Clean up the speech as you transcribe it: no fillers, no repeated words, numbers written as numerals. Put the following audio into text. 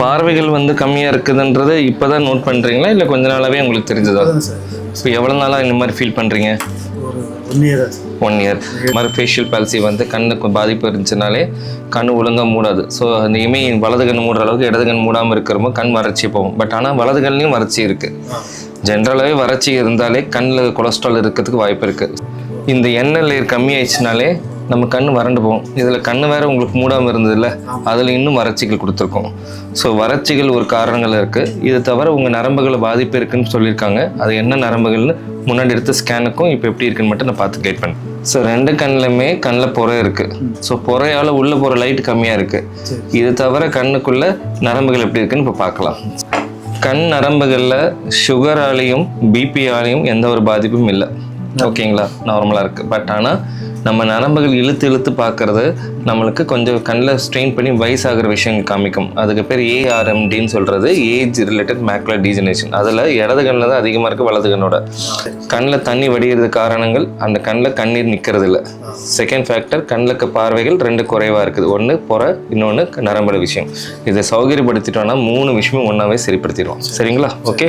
பார்வைகள் வந்து கம்மியாக இருக்குதுன்றது இப்போ தான் நோட் பண்ணுறீங்களா இல்லை கொஞ்ச நாளாகவே உங்களுக்கு தெரிஞ்சதா? இப்போ எவ்வளோ நாளாக இந்த மாதிரி ஃபீல் பண்ணுறீங்க? ஒரு 1 இயர். 1 இயர். இந்த மாதிரி ஃபேஷியல் பால்சி வந்து கண்ணுக்கு பாதிப்பு இருந்துச்சுனாலே கண் ஒழுங்காக மூடாது. ஸோ அந்த இமை வலது கண் மூடுற அளவுக்கு இடது கண் மூடாமல் இருக்கிறப்போ கண் வறட்சி போகும். பட் ஆனால் வலது கண்லேயும் வறட்சி இருக்குது. ஜென்ரலாகவே வறட்சி இருந்தாலே கண்ணில் கொலஸ்ட்ரால் இருக்கிறதுக்கு வாய்ப்பு இருக்குது. இந்த எண்ணெய் லேயர் கம்மியாயிடுச்சுனாலே நம்ம கண் வறண்டு போகும். இதில் கண் வேறு உங்களுக்கு மூடாமல் இருந்ததில்ல, அதில் இன்னும் வறட்சிகள் கொடுத்துருக்கோம். ஸோ வறட்சிகள் ஒரு காரணங்கள் இருக்குது. இது தவிர உங்கள் நரம்புகளை பாதிப்பு இருக்குன்னு சொல்லியிருக்காங்க. அது என்ன நரம்புகள்னு முன்னாடி எடுத்த ஸ்கேனுக்கும் இப்போ எப்படி இருக்குன்னு மட்டும் நான் பார்த்து கைட் பண்ணேன். ஸோ 2 கண்ணிலுமே கண்ணில் புறை இருக்குது. ஸோ புறையால் உள்ளே போகிற லைட் கம்மியாக இருக்குது. இது தவிர கண்ணுக்குள்ளே நரம்புகள் எப்படி இருக்குன்னு இப்போ பார்க்கலாம். கண் நரம்புகளில் சுகராலையும் பிபியாலையும் எந்த ஒரு பாதிப்பும் இல்லை. ஓகேங்களா, நார்மலாக இருக்குது. பட் ஆனால் நம்ம நரம்புகள் இழுத்து பார்க்கறது நம்மளுக்கு கொஞ்சம் கண்ணில் ஸ்ட்ரெயின் பண்ணி வயசாகிற விஷயங்கள் காமிக்கும். அதுக்கு பேர் ஏஆர்எம்டின்னு சொல்கிறது, ஏஜ் ரிலேட்டட் மேக்குலர் டீஜெனரேஷன். அதில் இடது கண்ணில் தான் அதிகமாக இருக்குது வலது கண்ணோட. கண்ணில் தண்ணி வடிகிறது காரணங்கள் அந்த கண்ணில் கண்ணீர் நிற்கிறது இல்லை. செகண்ட் ஃபேக்டர், கண்ணுக்கு பார்வைகள் 2 குறைவாக இருக்குது. ஒன்று புற, இன்னொன்று நரம்புல விஷயம். இதை சௌகரியப்படுத்திட்டோன்னா 3 விஷயமும் ஒன்றாவே சரிப்படுத்திடுவோம். சரிங்களா? ஓகே.